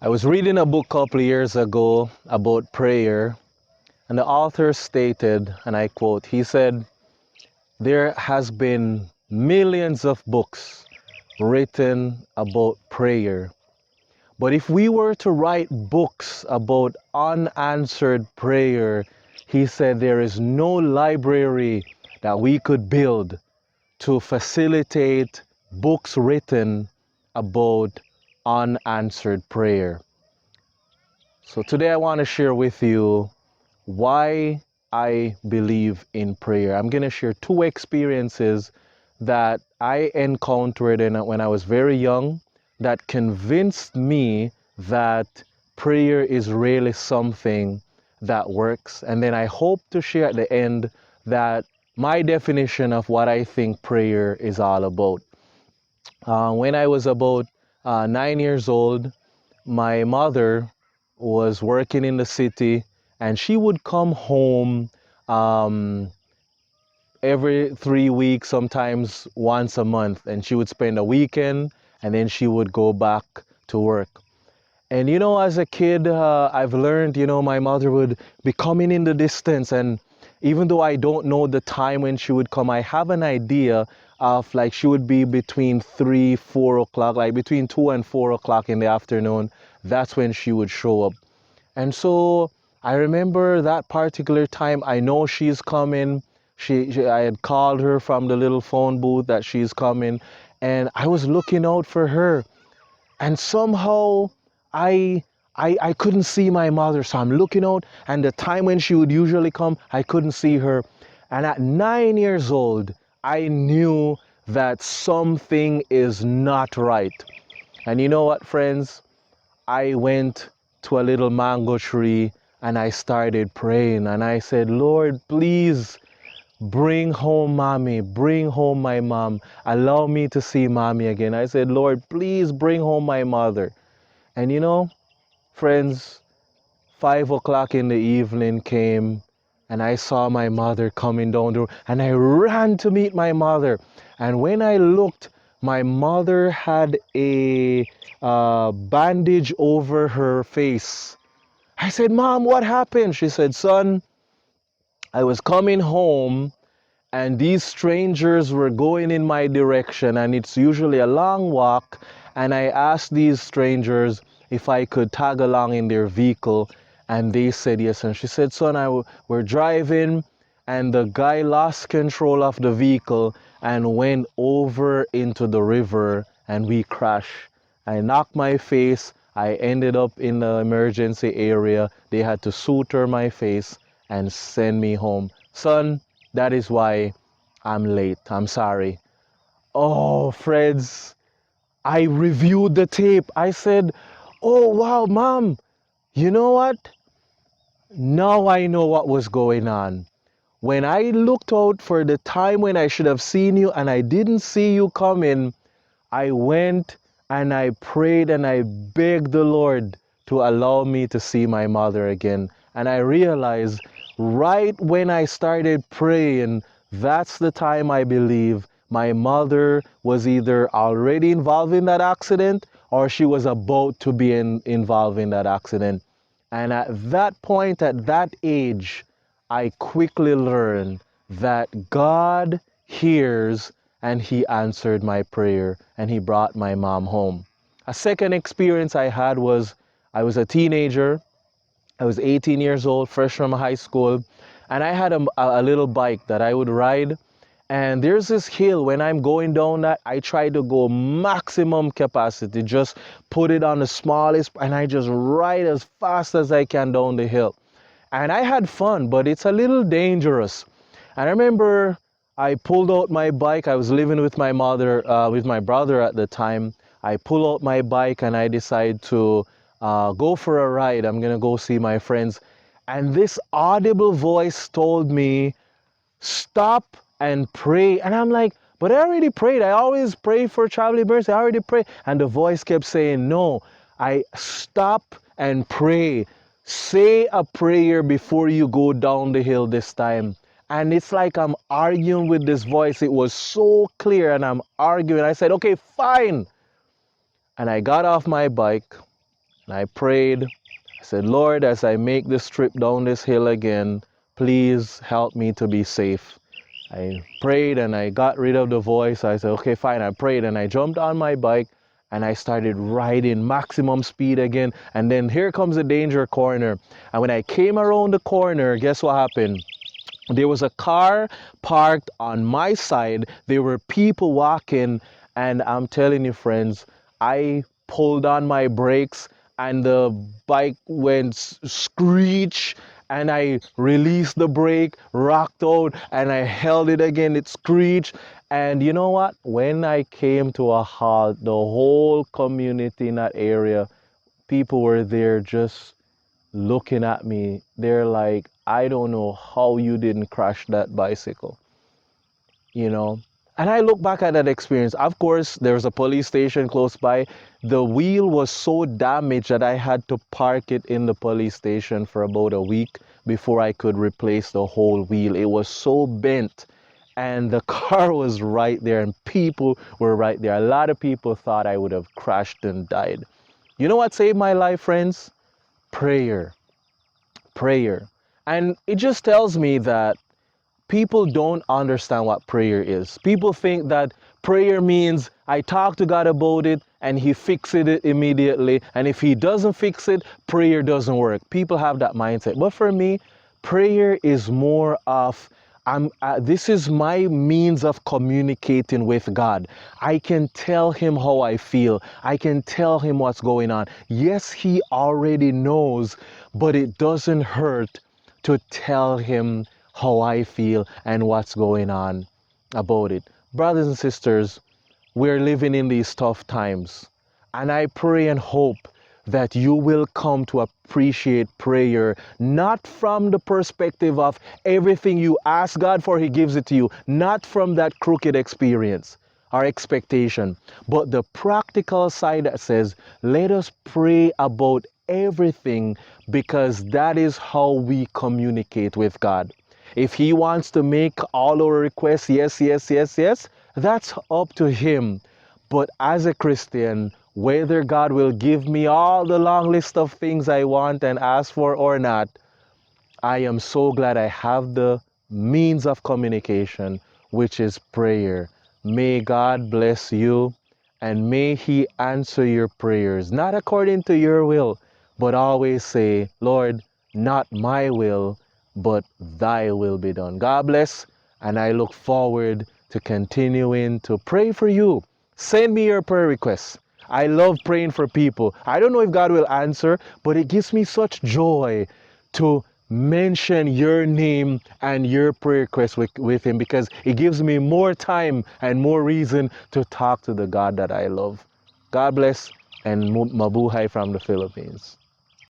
I was reading a book a couple of years ago about prayer, and the author stated, and I quote, he said, there has been millions of books written about prayer. But if we were to write books about unanswered prayer, he said there is no library that we could build to facilitate books written about unanswered prayer. So today I want to share with you why I believe in prayer. I'm going to share two experiences that I encountered when I was very young that convinced me that prayer is really something that works. And then I hope to share at the end that my definition of what I think prayer is all about. When I was about 9 years old, my mother was working in the city, and she would come home um, every 3 weeks, sometimes once a month, and she would spend a weekend and then she would go back to work. And as a kid, I've learned, my mother would be coming in the distance. And even though I don't know the time when she would come, I have an idea of like she would be between 3, 4 o'clock, like between 2 and 4 o'clock in the afternoon. That's when she would show up. And so I remember that particular time, I know she's coming. I had called her from the little phone booth that she's coming, and I was looking out for her. And somehow I, I couldn't see my mother, so I'm looking out, and the time when she would usually come, I couldn't see her. And at 9 years old, I knew that something is not right. And you know what, friends? I went to a little mango tree and I started praying, and I said, Lord, please bring home mommy, bring home my mom. Allow me to see mommy again. I said, Lord, please bring home my mother. And friends, 5 o'clock in the evening came, and I saw my mother coming down the road, and I ran to meet my mother. And when I looked, my mother had a bandage over her face. I said, Mom, what happened? She said, Son, I was coming home and these strangers were going in my direction, and it's usually a long walk, and I asked these strangers if I could tag along in their vehicle, and they said yes. And she said, Son, we're driving, and the guy lost control of the vehicle and went over into the river, and we crashed. I knocked my face. I ended up in the emergency area. They had to suture my face and send me home. Son, that is why I'm late. I'm sorry. Oh, Freds, I reviewed the tape. I said, oh, wow, Mom, you know what? Now I know what was going on. When I looked out for the time when I should have seen you and I didn't see you coming, I went and I prayed and I begged the Lord to allow me to see my mother again. And I realized right when I started praying, that's the time I believe my mother was either already involved in that accident or she was about to be involved in that accident. And at that point, at that age, I quickly learned that God hears, and he answered my prayer and he brought my mom home. A second experience I had was I was a teenager. I was 18 years old, fresh from high school, and I had a little bike that I would ride. And there's this hill, when I'm going down that, I try to go maximum capacity, just put it on the smallest, and I just ride as fast as I can down the hill. And I had fun, but it's a little dangerous. And I remember I pulled out my bike. I was living with my mother, with my brother at the time. I pull out my bike and I decide to go for a ride. I'm going to go see my friends. And this audible voice told me, stop and pray. And I'm like, but I already prayed. I always pray for traveling mercy. I already prayed. And the voice kept saying, no, I stop and pray. Say a prayer before you go down the hill this time. And it's like I'm arguing with this voice. It was so clear, and I'm arguing. I said, okay, fine. And I got off my bike And I prayed. I said, Lord, as I make this trip down this hill again, please help me to be safe. I prayed and I got rid of the voice. I said, okay, fine. I prayed and I jumped on my bike and I started riding maximum speed again. And then here comes the danger corner. And when I came around the corner, guess what happened? There was a car parked on my side. There were people walking. And I'm telling you, friends, I pulled on my brakes and the bike went screech and I released the brake, rocked out, and I held it again. It screeched. And you know what? When I came to a halt, the whole community in that area, people were there just looking at me. They're like, I don't know how you didn't crash that bicycle, you know? And I look back at that experience. Of course, there was a police station close by. The wheel was so damaged that I had to park it in the police station for about a week before I could replace the whole wheel. It was so bent and the car was right there and people were right there. A lot of people thought I would have crashed and died. You know what saved my life, friends? Prayer. Prayer. And it just tells me that people don't understand what prayer is. People think that prayer means I talk to God about it and he fixes it immediately. And if he doesn't fix it, prayer doesn't work. People have that mindset. But for me, prayer is more of this is my means of communicating with God. I can tell him how I feel. I can tell him what's going on. Yes, he already knows, but it doesn't hurt to tell him how I feel and what's going on about it. Brothers and sisters, we're living in these tough times, and I pray and hope that you will come to appreciate prayer, not from the perspective of everything you ask God for, he gives it to you, not from that crooked experience or expectation, but the practical side that says, let us pray about everything because that is how we communicate with God. If he wants to make all our requests, yes, yes, yes, yes, that's up to him. But as a Christian, whether God will give me all the long list of things I want and ask for or not, I am so glad I have the means of communication, which is prayer. May God bless you and may he answer your prayers, not according to your will, but always say, Lord, not my will, but thy will be done. God bless, and I look forward to continuing to pray for you. Send me your prayer requests. I love praying for people. I don't know if God will answer, but it gives me such joy to mention your name and your prayer request with him because it gives me more time and more reason to talk to the God that I love. God bless, and mabuhay from the Philippines.